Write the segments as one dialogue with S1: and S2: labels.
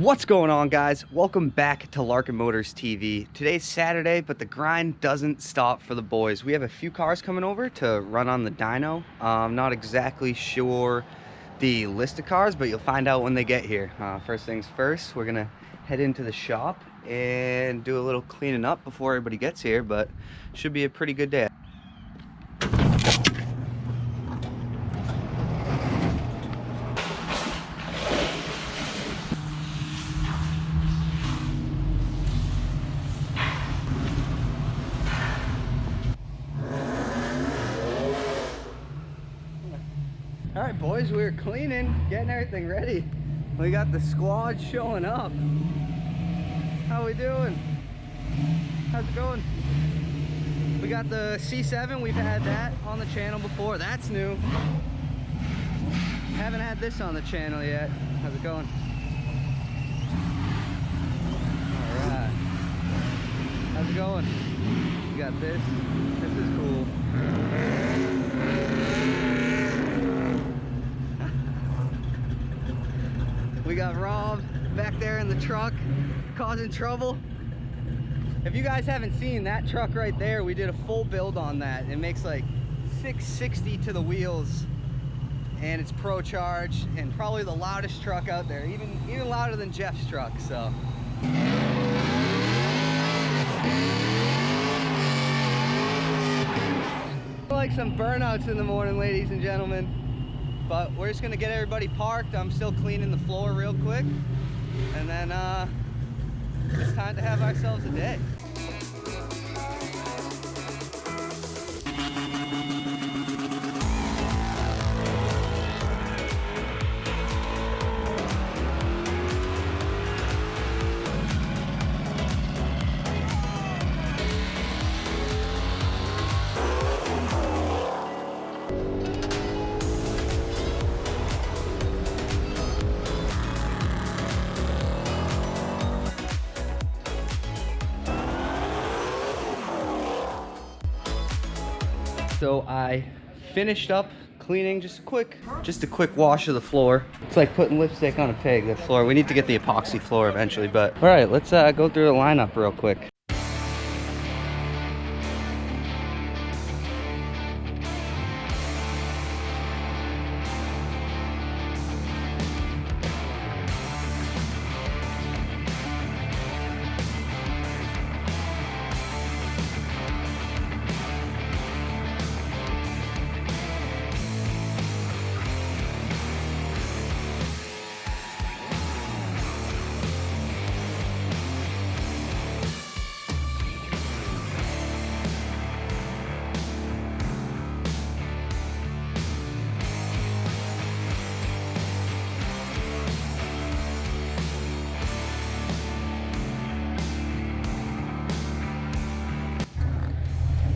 S1: What's going on, guys? Welcome back to Larkin Motors TV. Today's Saturday, but the grind doesn't stop for the boys. We have a few cars coming over to run on the dyno. I'm not exactly sure the list of cars, but you'll find out when they get here. First things first, we're gonna head into the shop and do a little cleaning up before everybody gets here, but should be a pretty good day. All right, boys, we're cleaning, getting everything ready. We got the squad showing up. How we doing? How's it going? We got the C7. We've had that on the channel before. That's new. Haven't had this on the channel yet. How's it going? All right. How's it going? We got this. This is cool. We got Rob back there in the truck causing trouble. If you guys haven't seen that truck right there, we did a full build on that. It makes like 660 to the wheels, and it's pro charged and probably the loudest truck out there, even louder than Jeff's truck. So like some burnouts in the morning, ladies and gentlemen. But we're just gonna get everybody parked. I'm still cleaning the floor real quick, and then it's time to have ourselves a day. So I finished up cleaning, just a quick wash of the floor. It's like putting lipstick on a pig, the floor. We need to get the epoxy floor eventually, but all right, let's go through the lineup real quick.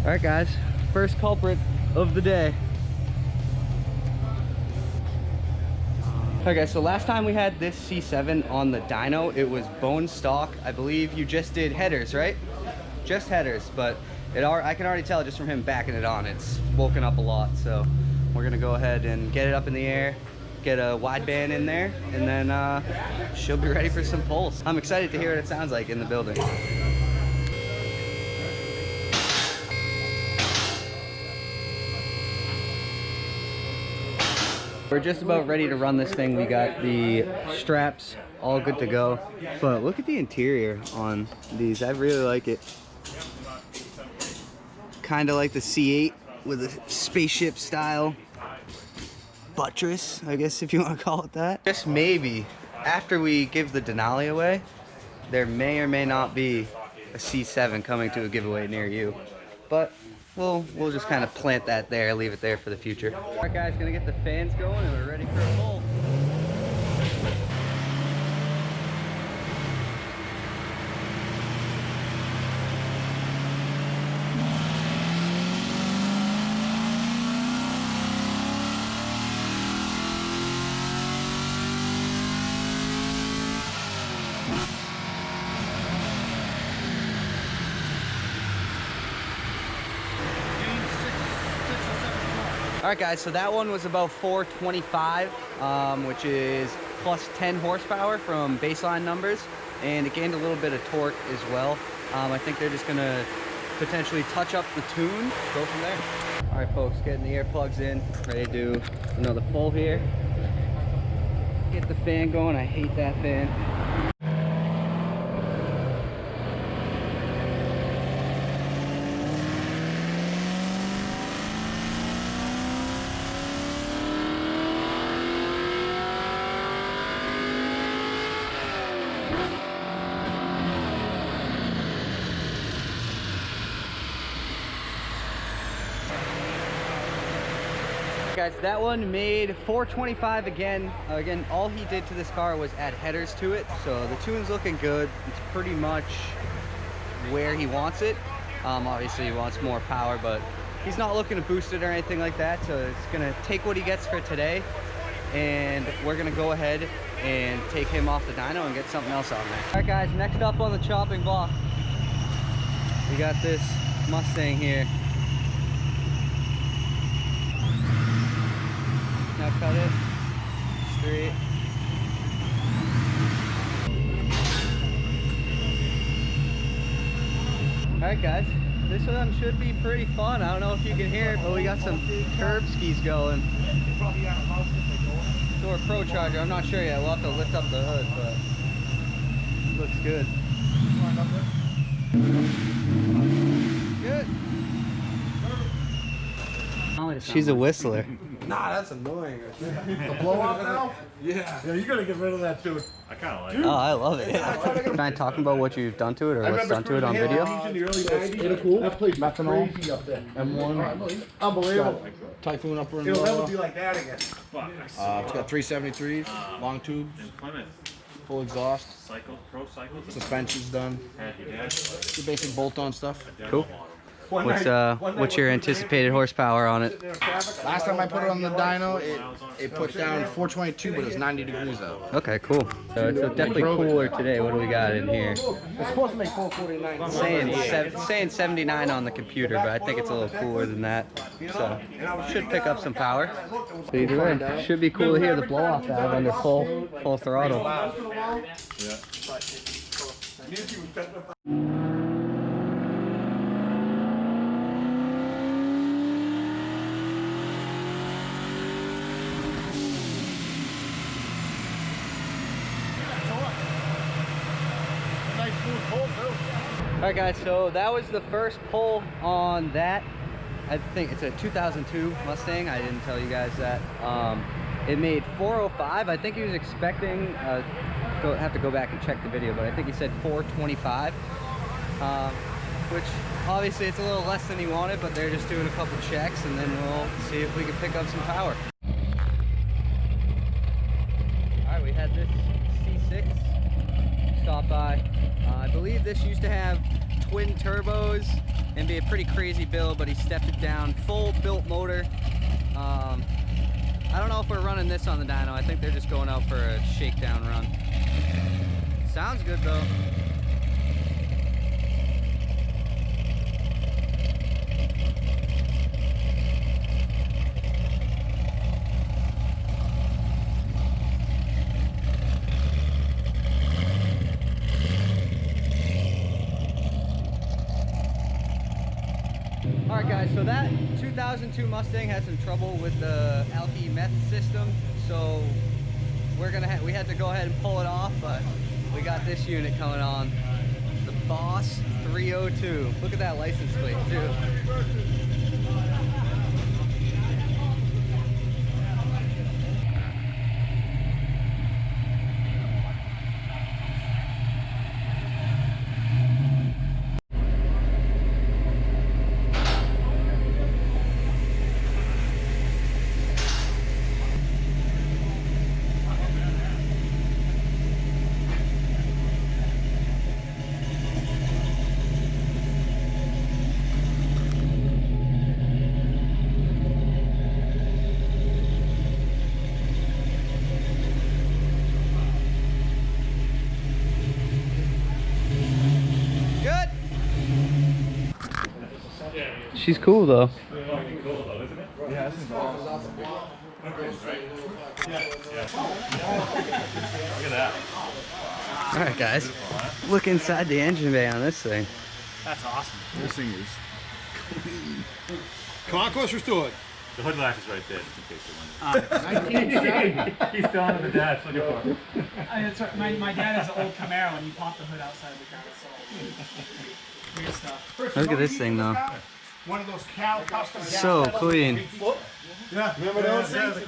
S1: All right, guys, first culprit of the day. All right, guys, so last time we had this C7 on the dyno, it was bone stock. I believe you just did headers, right? Just headers, but I can already tell just from him backing it on, it's woken up a lot. So we're gonna go ahead and get it up in the air, get a wideband in there, and then she'll be ready for some pulse. I'm excited to hear what it sounds like in the building. We're just about ready to run this thing. We got the straps all good to go, but look at the interior on these. I really like it. Kind of like the C8 with a spaceship style buttress, I guess, if you want to call it that. Just maybe after we give the Denali away, there may or may not be a C7 coming to a giveaway near you, but we'll just kind of plant that there, leave it there for the future. All right, guys, gonna get the fans going and we're ready for a pull. All right, guys, so that one was about 425, which is plus 10 horsepower from baseline numbers, and it gained a little bit of torque as well. I think they're just gonna potentially touch up the tune, go from there. All right, folks, getting the earplugs in, ready to do another pull here. Get the fan going. I hate that fan. Guys, that one made 425 again. Again, all he did to this car was add headers to it, so the tune's looking good. It's pretty much where he wants it. Obviously he wants more power, but he's not looking to boost it or anything like that, so it's gonna take what he gets for today, and we're gonna go ahead and take him off the dyno and get something else on there. All right, guys, next up on the chopping block, we got this Mustang here. Now cut it straight. Alright guys, this one should be pretty fun. I don't know if you can hear it, but we got some curb skis going. Door Pro Charger, I'm not sure yet. We'll have to lift up the hood, but it looks good. Good. She's a whistler.
S2: Nah, that's annoying. The blow off now? Yeah. Yeah, you gotta get rid of that too. I kind of like it.
S1: Oh, I love it. Trying talking about what you've done to it, or what's done to it on video.
S2: In the early 90s, cool. That place methanol. Crazy up there. M1. Unbelievable. Typhoon upper and lower. It'll never be like that again. It's got 373s, long tubes, full exhaust. Suspension's done. Your basic bolt-on stuff.
S1: Cool. What's your anticipated horsepower on it?
S2: Last time I put it on the dyno, it put down 422, but it was 90 degrees out.
S1: Okay, cool. So it's definitely cooler today. What do we got in here?
S2: It's supposed to make 449.
S1: Saying 79 on the computer, but I think it's a little cooler than that. So should pick up some power. So either way, should be cool to hear the blow off valve under full throttle. Yeah. Alright guys, so that was the first pull on that. I think it's a 2002 Mustang. I didn't tell you guys that. It made 405. I think he was expecting, have to go back and check the video, but I think he said 425. Which obviously it's a little less than he wanted, but they're just doing a couple checks and then we'll see if we can pick up some power. Alright, we had this C6 stop by. I believe this used to have twin turbos and be a pretty crazy build, but he stepped it down. Full built motor. I don't know if we're running this on the dyno. I think they're just going out for a shakedown run. Sounds good though. Alright guys, so that 2002 Mustang had some trouble with the alky meth system, so we had to go ahead and pull it off, but we got this unit coming on, the Boss 302. Look at that license plate too. She's cool though.
S2: Yeah, this is awesome.
S3: Look at that.
S1: All right, guys. Look inside the engine bay on this thing.
S3: That's awesome.
S2: This thing is clean. Concourse restored.
S3: The hood latch is right there, just in case you wonder.
S2: 1970.
S3: He's still under the dash, looking for it.
S4: That's right. My dad has an old Camaro and he popped the hood outside the car. So weird stuff.
S1: Look at this thing, though.
S2: One of those Cal custom.
S1: So clean.
S2: Yeah, remember those things?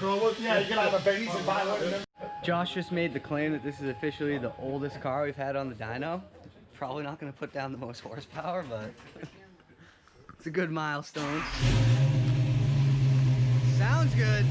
S2: Yeah, you get out of the babies and buy one.
S1: Josh just made the claim that this is officially the oldest car we've had on the dyno. Probably not going to put down the most horsepower, but it's a good milestone. Sounds good.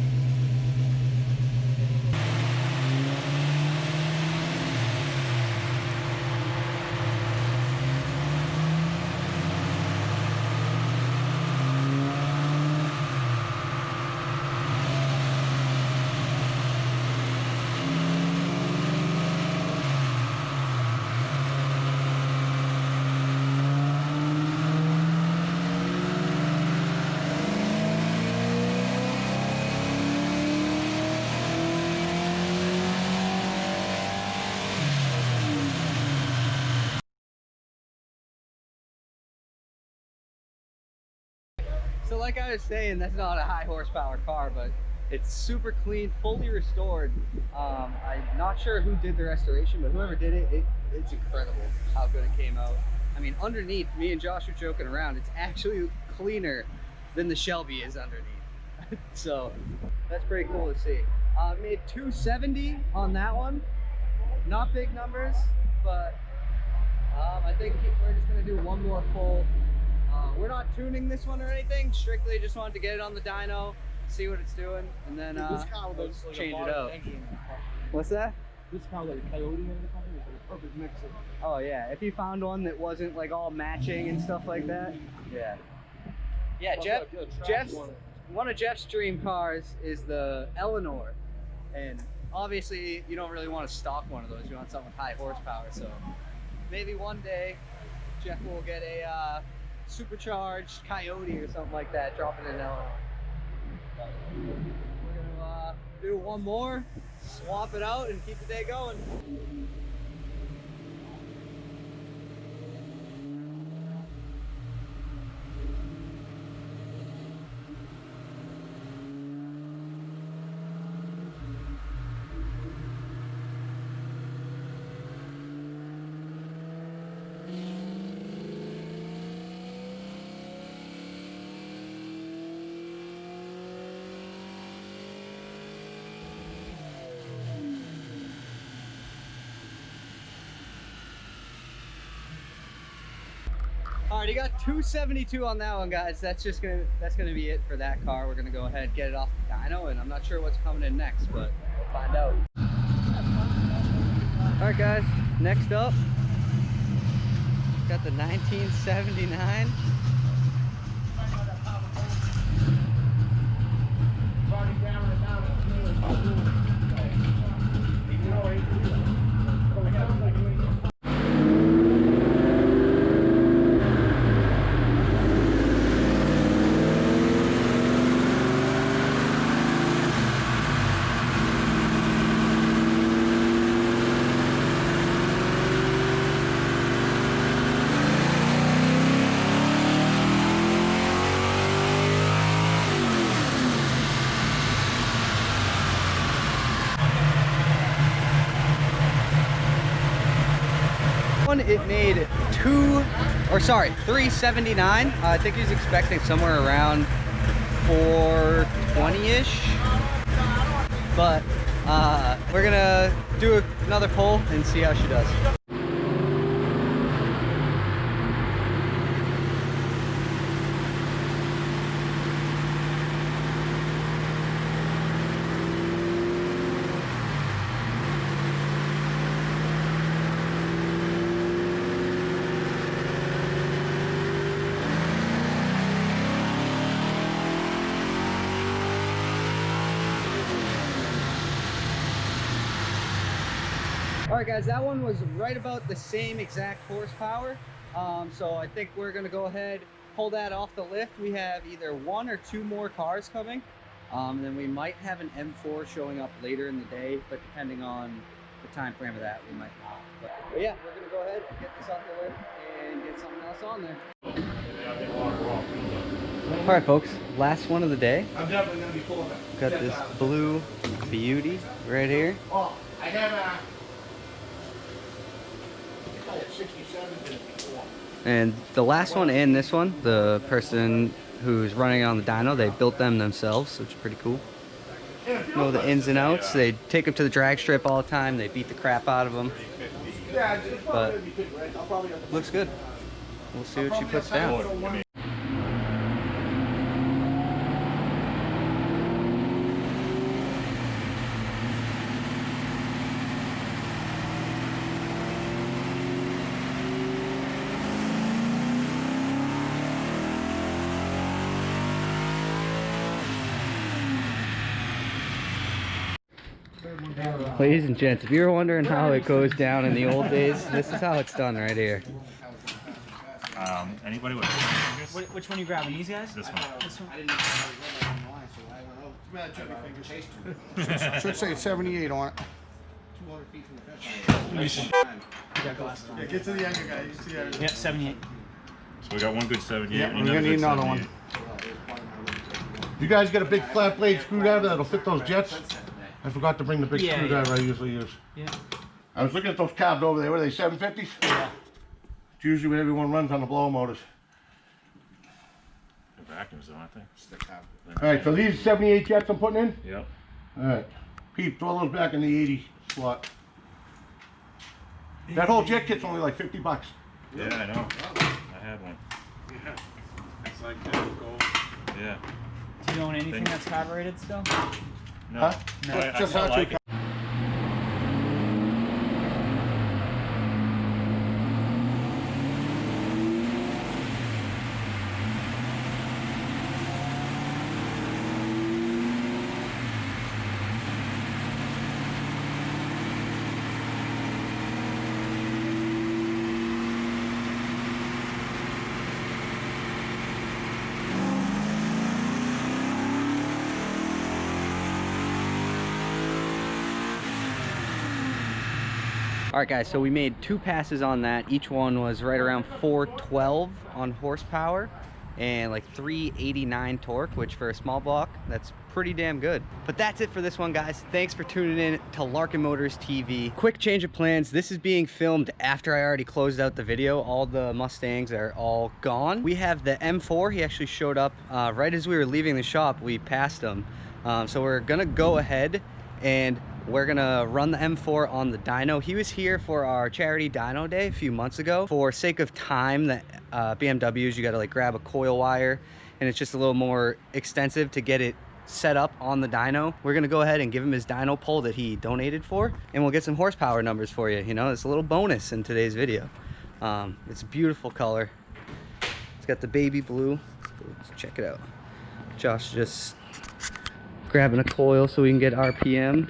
S1: So like I was saying, that's not a high horsepower car, but it's super clean, fully restored. I'm not sure who did the restoration, but whoever did it, it's incredible how good it came out. I mean, underneath, me and Josh were joking around, it's actually cleaner than the Shelby is underneath. So that's pretty cool to see. Made 270 on that one. Not big numbers, but I think we're just gonna do one more pull. We're not tuning this one or anything, strictly just wanted to get it on the dyno, see what it's doing, and then let's change it out. What's that?
S2: This car like a Coyote and something is like a perfect mix of.
S1: Oh yeah, if you found one that wasn't like all matching and stuff like that. Yeah. Yeah, one of Jeff's dream cars is the Eleanor, and obviously you don't really want to stock one of those, you want something with high horsepower, so maybe one day Jeff will get a supercharged Coyote or something like that, drop it in Eleanor. We're gonna do one more, swap it out, and keep the day going. All right, you got 272 on that one, guys. That's gonna be it for that car. We're gonna go ahead and get it off the dyno, and I'm not sure what's coming in next, but we'll find out. All right, guys. Next up, got the 1979. It made 379. I think he's expecting somewhere around 420-ish. But we're gonna do another pull and see how she does. All right, guys, that one was right about the same exact horsepower. So I think we're gonna go ahead, pull that off the lift. We have either one or two more cars coming. Then we might have an M4 showing up later in the day, but depending on the time frame of that, we might not. But yeah, we're gonna go ahead and get this off the list and get something else on there. All right, folks, last one of the day.
S2: I'm definitely gonna be pulling it.
S1: Got this blue beauty right here.
S2: Oh, I have a. I had 67 in it before.
S1: And the last one and this one, the person who's running on the dyno, they built them themselves, which is pretty cool. Know the ins and outs. They take them to the drag strip all the time. They beat the crap out of them. But looks good. We'll see what she puts down. Ladies and gents, if you're wondering how it goes down in the old days, this is how it's done right here.
S3: Anybody with
S4: Which one are you grabbing? These guys?
S3: this one?
S4: This one?
S2: Should say 78 on it. 200 feet from the fence.
S5: Yeah, get to the younger guy. You see
S4: Yeah, 78.
S3: So we got one good 78.
S2: Yeah,
S3: and
S2: we're gonna need
S3: good
S2: another
S3: 78.
S2: one. You guys got a big flat blade screwdriver that'll fit those jets? I forgot to bring the big screwdriver I usually use.
S4: Yeah.
S2: I was looking at those cabs over there. What are they, 750s?
S4: Yeah.
S2: It's usually what everyone runs on the blower motors.
S3: The vacuums, though, aren't they?
S2: All right, so these 78 jets I'm putting in?
S3: Yep.
S2: All right. Pete, throw those back in the 80 slot. That whole jet kit's only like 50 bucks.
S3: Yeah, I know. I had one.
S5: Yeah. It's like gold.
S3: Yeah.
S4: Do you own anything that's carbureted still?
S3: No.
S2: Huh?
S3: No, I
S2: Just
S3: kinda
S2: not
S3: like
S2: too
S3: it.
S1: All right, guys, so we made 2 passes on that. Each one was right around 412 on horsepower and like 389 torque, which for a small block, that's pretty damn good. But that's it for this one, guys. Thanks for tuning in to Larkin Motors TV. Quick change of plans. This is being filmed after I already closed out the video. All the Mustangs are all gone. We have the M4. He actually showed up right as we were leaving the shop. We passed him. So we're gonna go ahead and we're gonna run the M4 on the dyno. He was here for our charity dyno day a few months ago. For sake of time, that BMWs, you gotta like grab a coil wire and it's just a little more extensive to get it set up on the dyno. We're gonna go ahead and give him his dyno pole that he donated for, and we'll get some horsepower numbers for you. You know, it's a little bonus in today's video. It's a beautiful color. It's got the baby blue. Let's check it out. Josh just grabbing a coil so we can get RPM.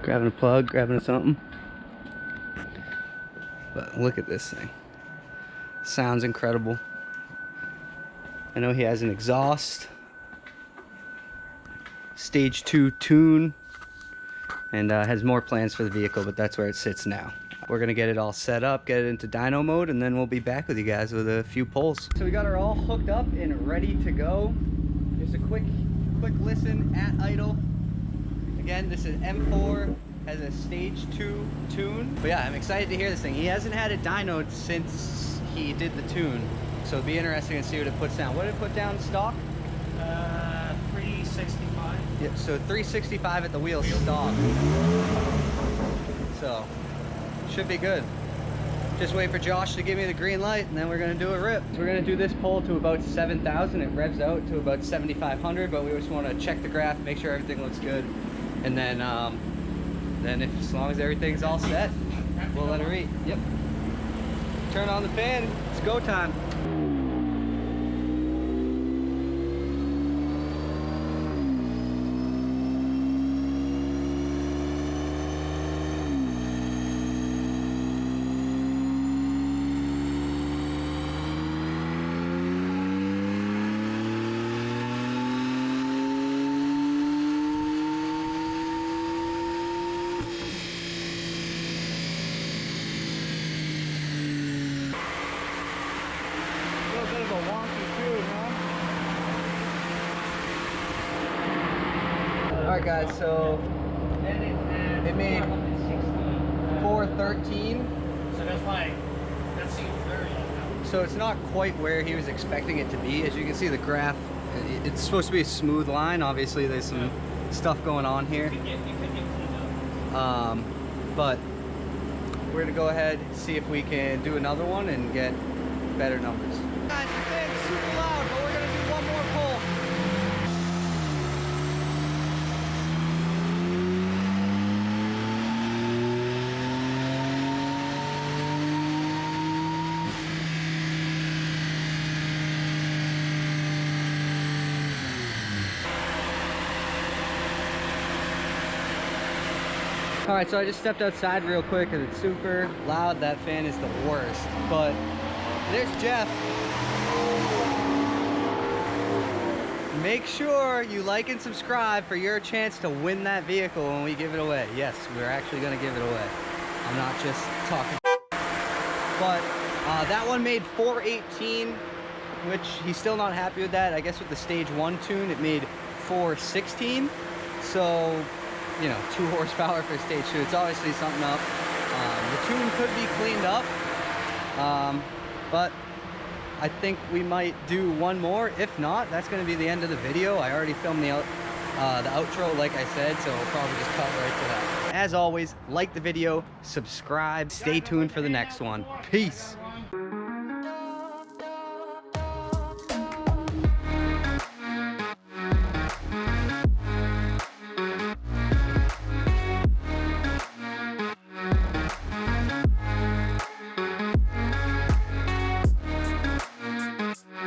S1: Grabbing a plug, grabbing something. But look at this thing. Sounds incredible. I know he has an exhaust, stage 2 tune, and has more plans for the vehicle, but that's where it sits now. We're gonna get it all set up, get it into dyno mode, and then we'll be back with you guys with a few poles. So we got her all hooked up and ready to go. Just a quick listen at idle. Again, this is M4, has a stage 2 tune. But yeah, I'm excited to hear this thing. He hasn't had it dynoed since he did the tune. So it'll be interesting to see what it puts down. What did it put down stock?
S4: 365.
S1: Yeah, so 365 at the wheel stock. So, should be good. Just wait for Josh to give me the green light and then we're gonna do a rip. So we're gonna do this pole to about 7,000. It revs out to about 7,500, but we just wanna check the graph, make sure everything looks good. And then if, as long as everything's all set, we'll let her eat. Yep. Turn on the fan, it's go time. Alright guys, so it made 413.
S4: So that's why that seems very low.
S1: So it's not quite where he was expecting it to be. As you can see the graph, it's supposed to be a smooth line. Obviously there's some stuff going on here.
S4: You could get cleaned up.
S1: But we're gonna go ahead, see if we can do another one and get better numbers. Guys, the fan's super loud, but we're gonna do one more pull. All right, so I just stepped outside real quick because it's super loud. That fan is the worst. But there's Jeff. Make sure you like and subscribe for your chance to win that vehicle when we give it away. Yes, we're actually gonna give it away. I'm not just talking. But that one made 418, which he's still not happy with that. I guess with the stage 1 tune, it made 416. So, you know, 2 horsepower for stage 2. It's obviously something up. The tune could be cleaned up, but I think we might do one more. If not, that's going to be the end of the video. I already filmed the outro, like I said, so we'll probably just cut right to that. As always, like the video, subscribe, stay tuned for the next one. Peace.